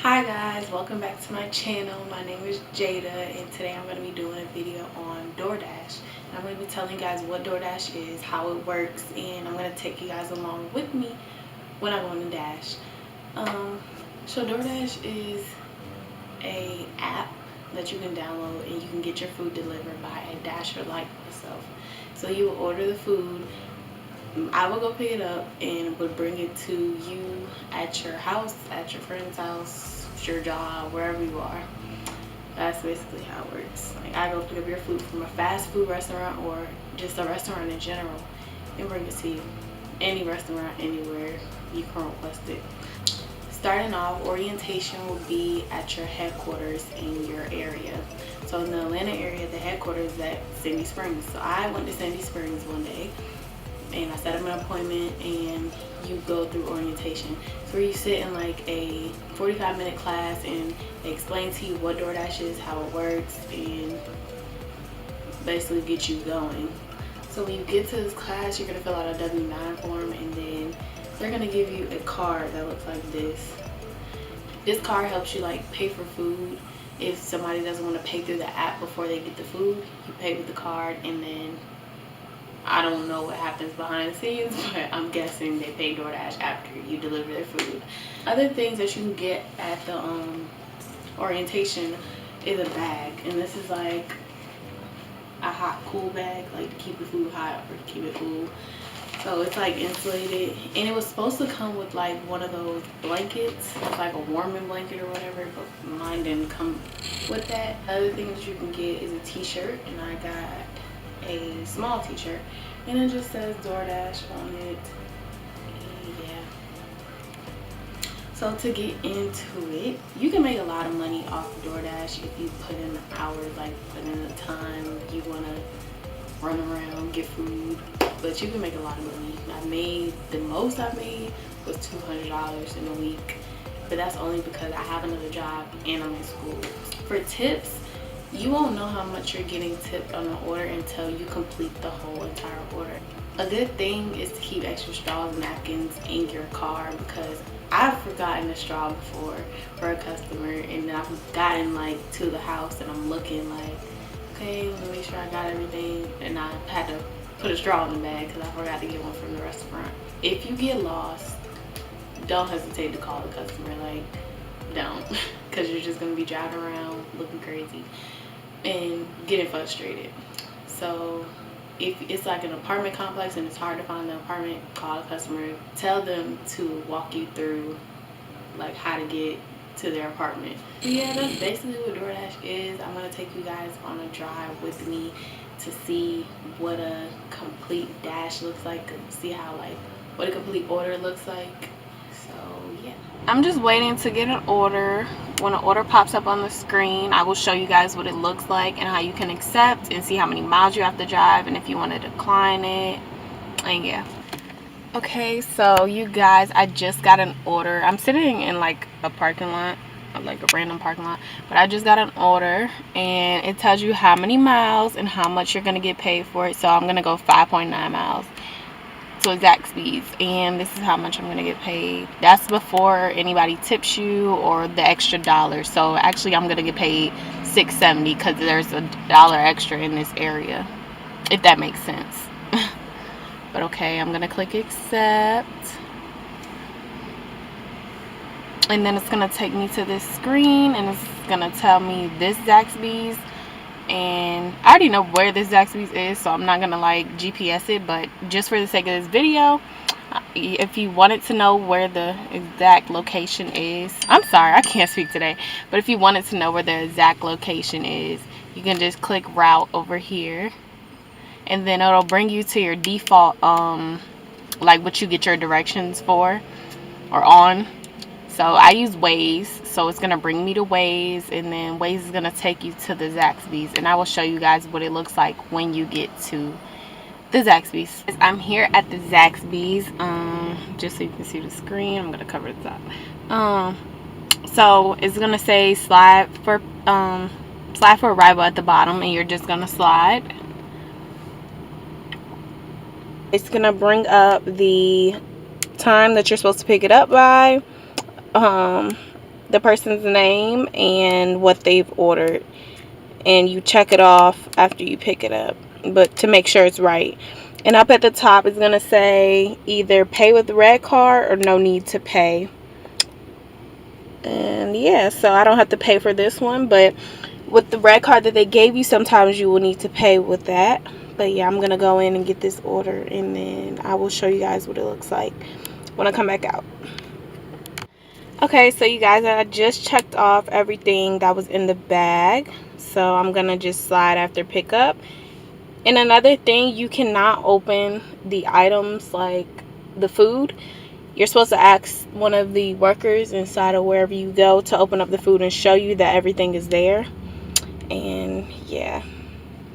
Hi guys, welcome back to my channel. My name is Jada and today I'm going to be doing a video on Doordash. I'm going to be telling you guys what Doordash is, how it works, and I'm going to take you guys along with me when I go on the dash. So Doordash is a app that you can download and you can get your food delivered by a dasher like myself. So you will order the food, I will go pick it up and would bring it to you at your house, at your friend's house, your job, wherever you are. That's basically how it works. Like, I go pick up your food from a fast food restaurant or just a restaurant in general and bring it to you. Any restaurant, anywhere you can request it. Starting off, orientation will be at your headquarters in your area. So in the Atlanta area, the headquarters is at Sandy Springs. So I went to Sandy Springs one day and I set up an appointment and you go through orientation. So you sit in like a 45-minute class and they explain to you what Doordash is, how it works, and basically get you going. So when you get to this class, you're gonna fill out a W-9 form and then they're gonna give you a card that looks like this. This card helps you like pay for food. If somebody doesn't want to pay through the app before they get the food, you pay with the card, and then I don't know what happens behind the scenes, but I'm guessing they pay DoorDash after you deliver their food. Other things that you can get at the orientation is a bag, and this is like a hot cool bag, like to keep the food hot or to keep it cool. So it's like insulated, and it was supposed to come with like one of those blankets, like a warming blanket or whatever, but mine didn't come with that. Other thing that you can get is a t-shirt, and I got a small t-shirt and it just says DoorDash on it. Yeah. So to get into it, you can make a lot of money off of DoorDash if you put in the hours, like put in the time you want to run around, get food, but you can make a lot of money. The most I made was $200 in a week, but that's only because I have another job and I'm in school. For tips, you won't know how much you're getting tipped on the order until you complete the whole entire order. A good thing is to keep extra straws and napkins in your car, because I've forgotten a straw before for a customer, and then I've gotten like to the house and I'm looking like, okay, let me make sure I got everything, and I had to put a straw in the bag because I forgot to get one from the restaurant. If you get lost, don't hesitate to call the customer. Like, don't, because you're just gonna be driving around looking crazy and getting frustrated. So if it's like an apartment complex and it's hard to find the apartment, call the customer, tell them to walk you through like how to get to their apartment. So yeah, that's basically what DoorDash is. I'm gonna take you guys on a drive with me to see what a complete dash looks like, see how like what a complete order looks like. So yeah, I'm just waiting to get an order. When an order pops up on the screen, I will show you guys what it looks like and how you can accept and see how many miles you have to drive and if you want to decline it. And yeah. Okay, so you guys, I just got an order. I'm sitting in like a parking lot, like a random parking lot, but I just got an order and it tells you how many miles and how much you're gonna get paid for it. So I'm gonna go 5.9 miles to Zaxby's, and this is how much I'm gonna get paid. That's before anybody tips you or the extra dollar. So actually I'm gonna get paid $6.70 because there's a dollar extra in this area, if that makes sense. But okay, I'm gonna click accept, and then it's gonna take me to this screen and it's gonna tell me this Zaxby's, and I already know where this Zaxby's is, so I'm not gonna like GPS it, but just for the sake of this video, if you wanted to know where the exact location is, I'm sorry, I can't speak today, but if you wanted to know where the exact location is, you can just click route over here, and then it'll bring you to your default like what you get your directions for or on. So I use Waze, so it's gonna bring me to Waze, and then Waze is gonna take you to the Zaxby's, and I will show you guys what it looks like when you get to the Zaxby's. I'm here at the Zaxby's, just so you can see the screen. I'm gonna cover the top. So it's gonna say slide for arrival at the bottom, and you're just gonna slide. It's gonna bring up the time that you're supposed to pick it up by, the person's name and what they've ordered, and you check it off after you pick it up, but to make sure it's right. And up at the top it's gonna say either pay with the red card or no need to pay. And yeah, so I don't have to pay for this one, but with the red card that they gave you, sometimes you will need to pay with that. But yeah, I'm gonna go in and get this order, and then I will show you guys what it looks like when I come back out. Okay, so you guys, I just checked off everything that was in the bag, so I'm gonna just slide after pickup. And another thing, you cannot open the items like the food. You're supposed to ask one of the workers inside of wherever you go to open up the food and show you that everything is there. And yeah,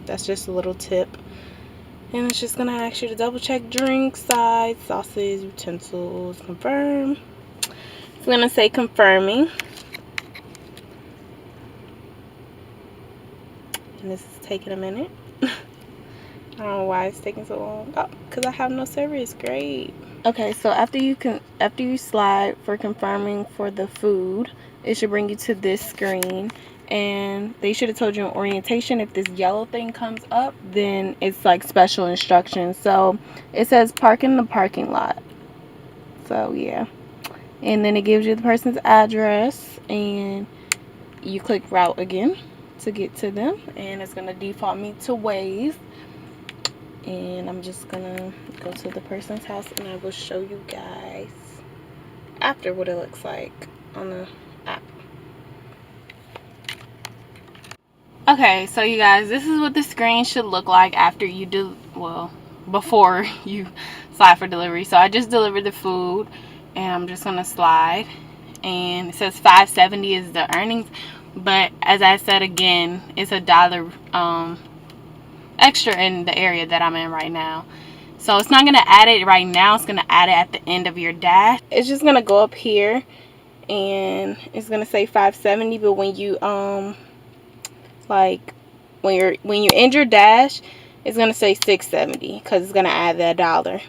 that's just a little tip. And it's just gonna ask you to double check drink size, sauces, utensils, confirm. It's gonna say confirming. And this is taking a minute. I don't know why it's taking so long. Oh, because I have no service. Great. Okay, so after you slide for confirming for the food, it should bring you to this screen. And they should have told you in orientation, if this yellow thing comes up, then it's like special instructions. So it says park in the parking lot. So yeah. And then it gives you the person's address, and you click route again to get to them, and it's gonna default me to Waze. And I'm just gonna go to the person's house, and I will show you guys after what it looks like on the app. Okay, so you guys, this is what the screen should look like after you do, well, before you slide for delivery. So I just delivered the food, and I'm just gonna slide, and it says $5.70 is the earnings, but as I said again, it's $1 extra in the area that I'm in right now. So it's not gonna add it right now, it's gonna add it at the end of your dash. It's just gonna go up here and it's gonna say $5.70, but when you like when you end your dash, it's gonna say $6.70 because it's gonna add that $1.